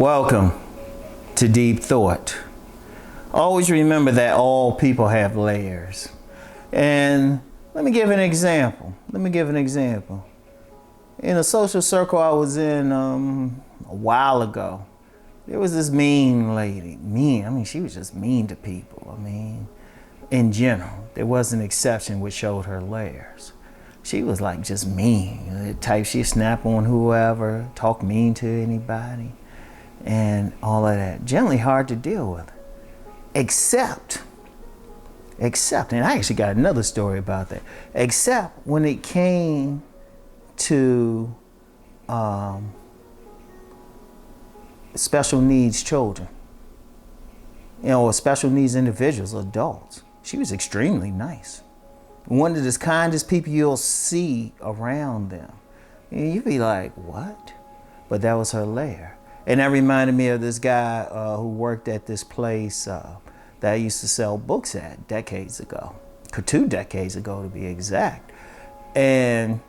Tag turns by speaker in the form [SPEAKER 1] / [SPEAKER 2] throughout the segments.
[SPEAKER 1] Welcome to Deep Thought. Always remember that all people have layers. And let me give an example. In a social circle I was in a while ago, there was this mean lady. She was just mean to people. In general, there was an exception which showed her layers. She was like just mean. The type she'd snap on whoever, talk mean to anybody, and all of that. Generally hard to deal with. Except, and I actually got another story about that. Except when it came to special needs children, or special needs individuals, adults. She was extremely nice. One of the kindest people you'll see around them. And you'd be like, what? But that was her layer. And that reminded me of this guy who worked at this place that I used to sell books at decades ago. 2 decades ago to be exact. And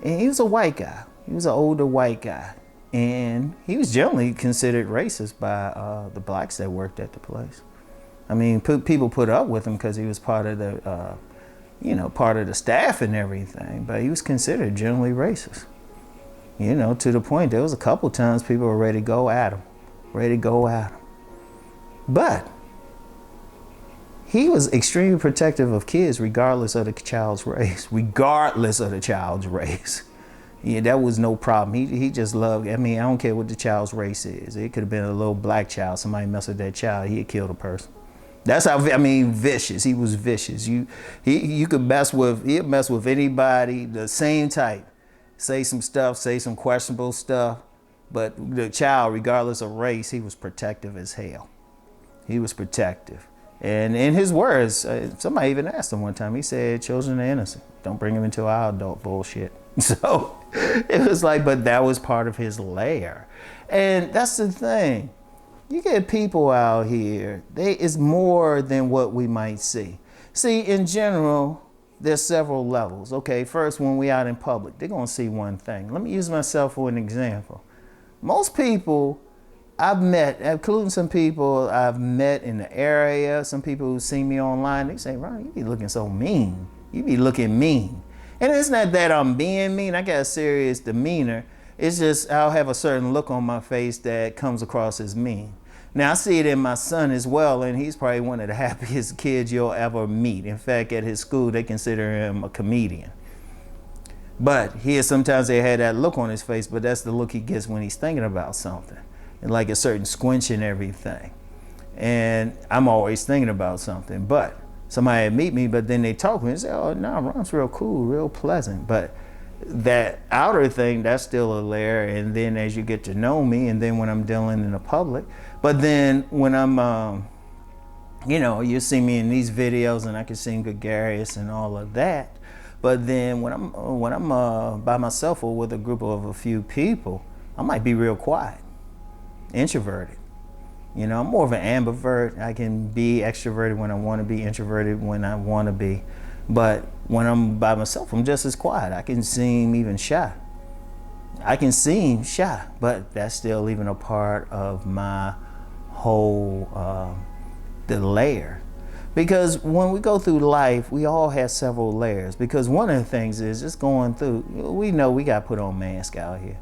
[SPEAKER 1] he was a white guy. He was an older white guy. And he was generally considered racist by the blacks that worked at the place. People put up with him because he was part of the, part of the staff and everything. But he was considered generally racist. To the point there was a couple times people were ready to go at him. But he was extremely protective of kids regardless of the child's race. Yeah, that was no problem. He just loved, I don't care what the child's race is. It could have been a little black child. Somebody messed with that child, he'd kill the person. That's how, vicious. He was vicious. You could he'd mess with anybody, the same type. Say some questionable stuff. But the child, regardless of race, he was protective as hell. He was protective. And in his words, somebody even asked him one time, he said, children are innocent. Don't bring them into our adult bullshit. So it was like, but that was part of his layer. And that's the thing. You get people out here, it's more than what we might see. See, in general, there's several levels. Okay, first, when we out in public, they're gonna see one thing. Let me use myself for an example. Most people I've met, including some people I've met in the area, some people who see me online, they say, Ron, you be looking so mean. You be looking mean. And it's not that I'm being mean, I got a serious demeanor. It's just I'll have a certain look on my face that comes across as mean. Now I see it in my son as well, and he's probably one of the happiest kids you'll ever meet. In fact, at his school, they consider him a comedian. But sometimes they had that look on his face, but that's the look he gets when he's thinking about something. And like a certain squinch and everything. And I'm always thinking about something, but somebody meet me, but then they talk to me and say, oh, no, Ron's real cool, real pleasant. But that outer thing, that's still a layer. And then as you get to know me, and then when I'm dealing in the public, but then when I'm, you see me in these videos and I can sing gregarious and all of that. But then when I'm by myself or with a group of a few people, I might be real quiet, introverted. I'm more of an ambivert. I can be extroverted when I want to be, introverted when I want to be. But when I'm by myself, I'm just as quiet. I can seem even shy. But that's still even a part of my whole, the layer. Because when we go through life, we all have several layers. Because one of the things is just going through, we know we got to put on masks out here.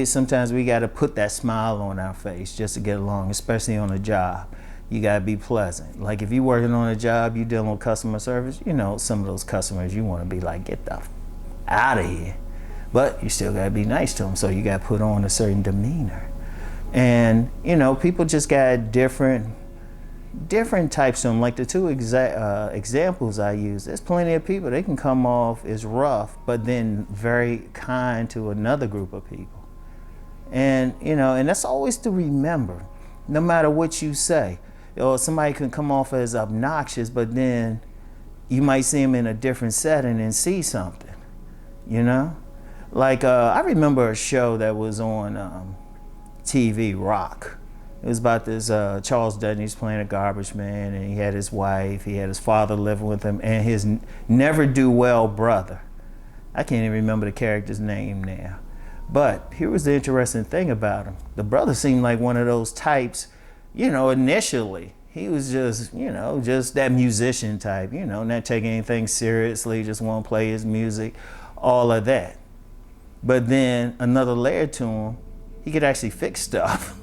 [SPEAKER 1] Sometimes we got to put that smile on our face just to get along, especially on a job. You got to be pleasant. Like if you're working on a job, you're dealing with customer service, some of those customers, you want to be like, get the out of here. But you still got to be nice to them. So you got to put on a certain demeanor. And, people just got different types of them. Like the 2 examples I use, there's plenty of people, they can come off as rough, but then very kind to another group of people. And, and that's always to remember, no matter what you say. Or somebody can come off as obnoxious, but then you might see them in a different setting and see something, Like, I remember a show that was on TV, Rock. It was about this Charles Dutton, he's playing a garbage man, and he had his wife, he had his father living with him, and his never-do-well brother. I can't even remember the character's name now. But here was the interesting thing about him. The brother seemed like one of those types, initially. He was just, just that musician type, not taking anything seriously, just want to play his music, all of that. But then another layer to him, he could actually fix stuff.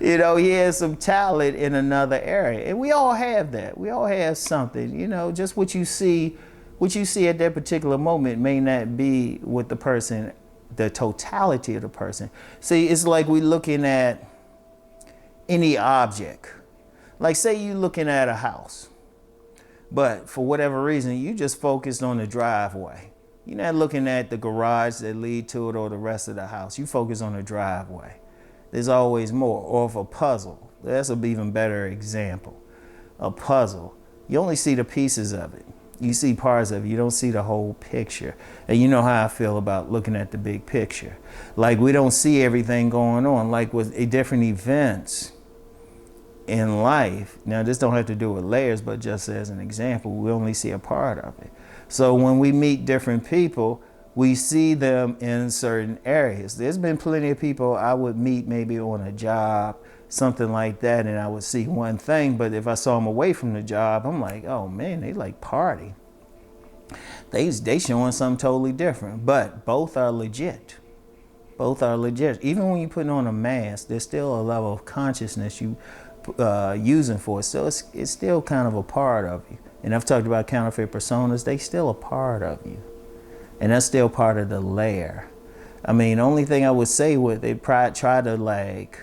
[SPEAKER 1] He has some talent in another area. And we all have that. We all have something, just what you see at that particular moment may not be with the person, the totality of the person. See, it's like we're looking at any object. Like say you're looking at a house, but for whatever reason, you just focused on the driveway. You're not looking at the garage that lead to it or the rest of the house. You focus on the driveway. There's always more. Or if a puzzle, that's an even better example. A puzzle, you only see the pieces of it. You see parts of it. You don't see the whole picture. And you know how I feel about looking at the big picture. Like we don't see everything going on. Like with different events in life. Now this don't have to do with layers, but just as an example, we only see a part of it. So when we meet different people, we see them in certain areas. There's been plenty of people I would meet maybe on a job, something like that, and I would see one thing, but if I saw them away from the job, I'm like, oh man, they like party. They showing something totally different, but both are legit. Both are legit. Even when you're putting on a mask, there's still a level of consciousness you using for it. So it's still kind of a part of you. And I've talked about counterfeit personas, they still a part of you. And that's still part of the layer. I mean, the only thing I would say with they try to like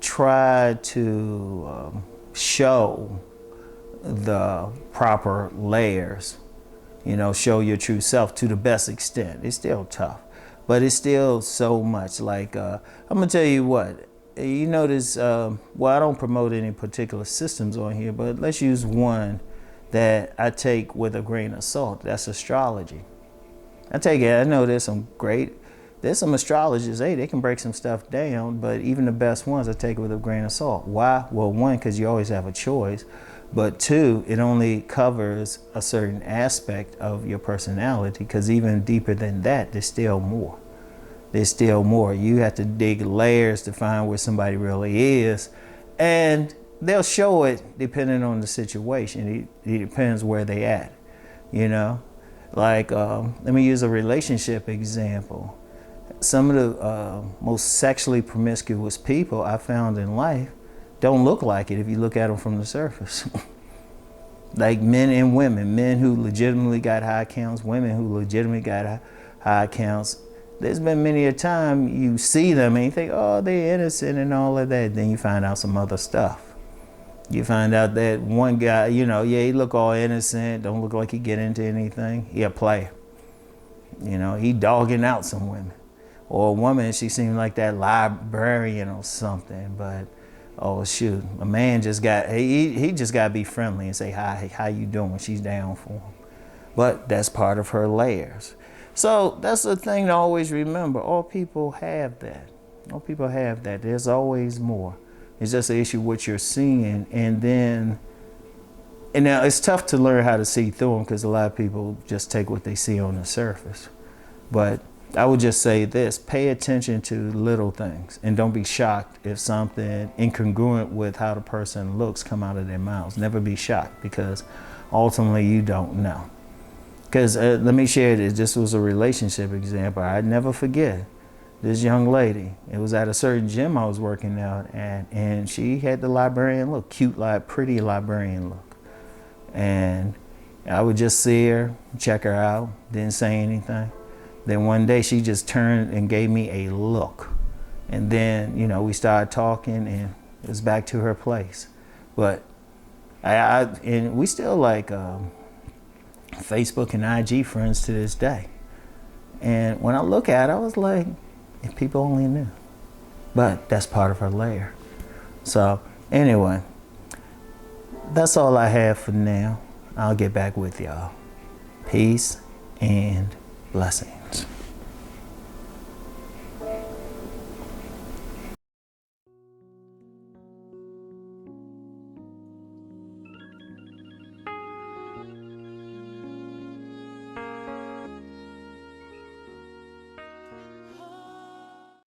[SPEAKER 1] try to show the proper layers, show your true self to the best extent. It's still tough, but it's still so much. Like I'm gonna tell you what, you notice. Well, I don't promote any particular systems on here, but let's use one that I take with a grain of salt. That's astrology. I take it. I know there's some astrologers, hey, they can break some stuff down, but even the best ones I take it with a grain of salt. Why? Well, one, because you always have a choice, but two, it only covers a certain aspect of your personality, because even deeper than that, there's still more. There's still more. You have to dig layers to find where somebody really is, and they'll show it depending on the situation. It depends where they at, Like, let me use a relationship example. Some of the most sexually promiscuous people I found in life don't look like it if you look at them from the surface. Like men and women, men who legitimately got high counts, women who legitimately got high counts. There's been many a time you see them and you think, oh, they're innocent and all of that. Then you find out some other stuff. You find out that one guy, he look all innocent, don't look like he get into anything. He a player. He dogging out some women. Or a woman, she seemed like that librarian or something, but oh shoot, a man just got, he just got to be friendly and say, hi, how you doing? She's down for him. But that's part of her layers. So that's the thing to always remember. All people have that. All people have that. There's always more. It's just an issue what you're seeing, and now it's tough to learn how to see through them because a lot of people just take what they see on the surface. But I would just say this: pay attention to little things, and don't be shocked if something incongruent with how the person looks come out of their mouths. Never be shocked, because ultimately you don't know. Because let me share this. This was a relationship example. I'd never forget. This young lady, it was at a certain gym I was working out at, and she had the librarian look, cute, pretty librarian look. And I would just see her, check her out, didn't say anything. Then one day she just turned and gave me a look. And then, we started talking, and it was back to her place. But and we still like Facebook and IG friends to this day. And when I look at it, I was like, if people only knew. But that's part of her layer. So anyway, that's all I have for now. I'll get back with y'all. Peace and blessings.